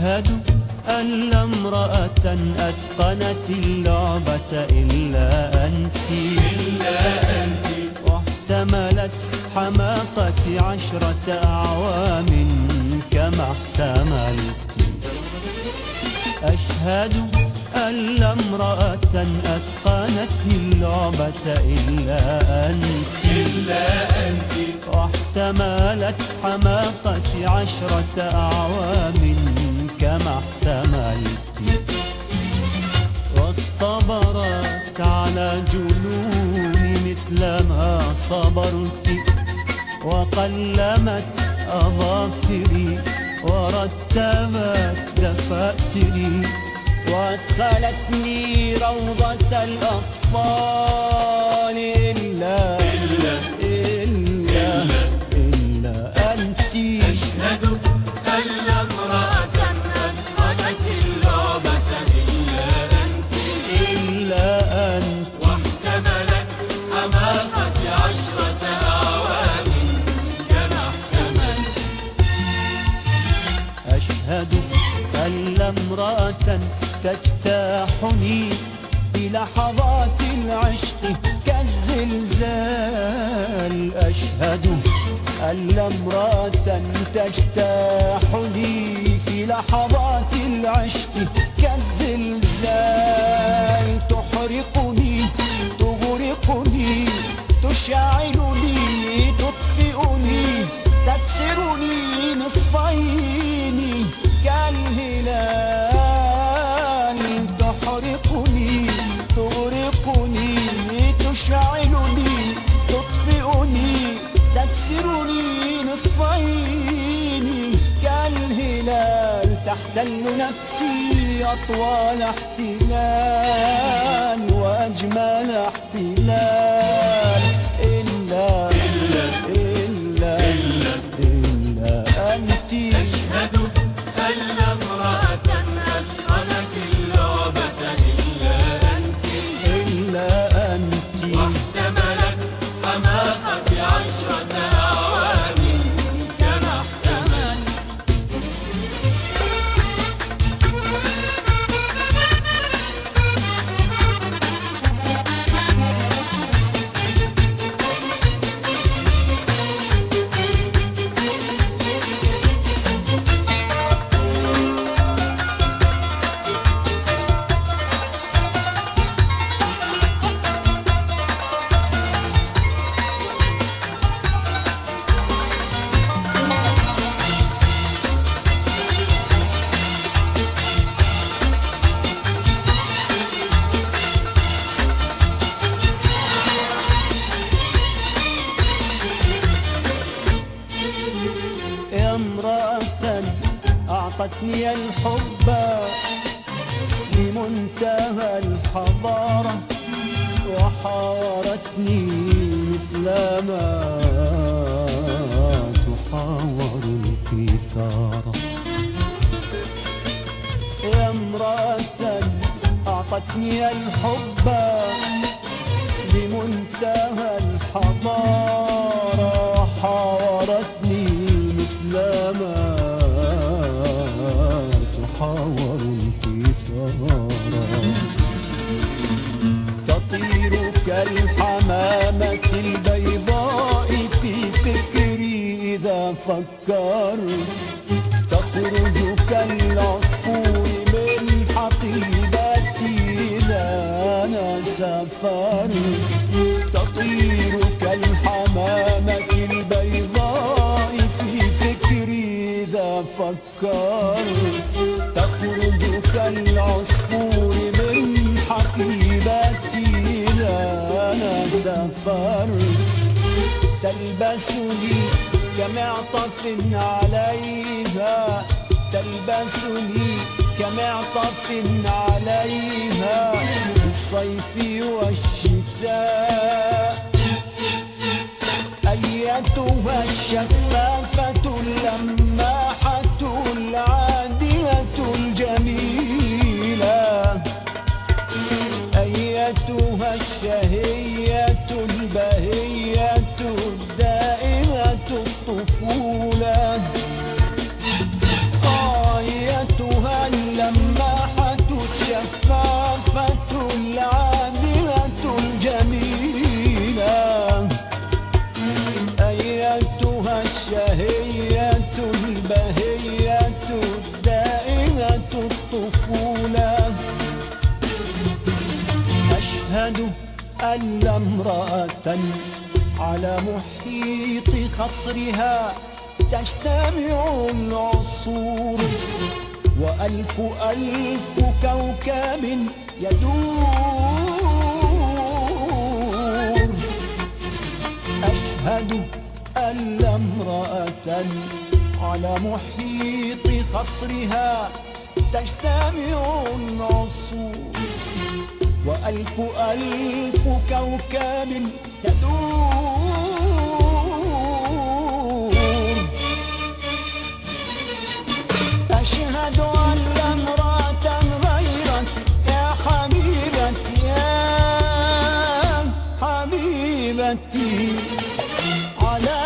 أشهد أن لا امرأة أتقنت اللعبة إلا أنت واحتملت حماقة 10 أعوام كما احتملت. أشهد أن لا امرأة أتقنت اللعبة إلا أنت واحتملت حماقة 10 أعوام كما احتملت. واصطبرت على جنوني مثلما صبرت، وقلمت أظافري ورتبت دفاتري، وادخلتني روضة الأطفال إلا أنت. أشهد أن لا امرأة أتقنت اللعبة إلا أنت واحتملت حماقة 10 أعوام كما احتملت. أشهد أن لا امرأة تجتاحني في لحظات العشق كالزلزال. أشهد أن لا امرأة تجتاحني في لحظات العشق كالزلزال، تحرقني تغرقني تشعلني تطفئني تكسرني نصفين كالهلال. تحرقني تغرقني تشعلني تطفئني تكسرني نصفين كالهلال. تحتل نفسي أطول احتلال وأجمل احتلال إلا أنت. أشهد أن لا امرأة أتقنت اللعبة إلا أنت واحتملت حماقة 10 أعوام كما احتملت. يا امرأة أعطتني الحب لمنتهى الحضارة، وحاورتني مثلما تحاور القيثارة. يا امرأة أعطتني الحب لمنتهى الحضارة، وحاورتني مثلما تحاور القيثارة. تطير كالحمامة البيضاء في فكري إذا فكرت، تخرج كالعصفور من حقيبتي إذا أنا سافرت. تطير كالحمامة البيضاء في فكري إذا فكرت، تخرج كالعصفور من حقيبتي إذا أنا سافرت. تلبسني كمعطف عليها، تلبسني كمعطف عليها الصيف والشتاء. أيتها الشفافة اللماحة العادلة الجميلة، أيتها الشهية البهية الدائمة الطفولة، أيتها على محيط خصرها تجتمع العصور، وألف ألف كوكب يدور. أشهد أن لا امرأة على محيط خصرها تجتمع العصور، وألف ألف كوكب يدور. أشهد أن لا امرأة غيرك يا حبيبتي يا حبيبتي على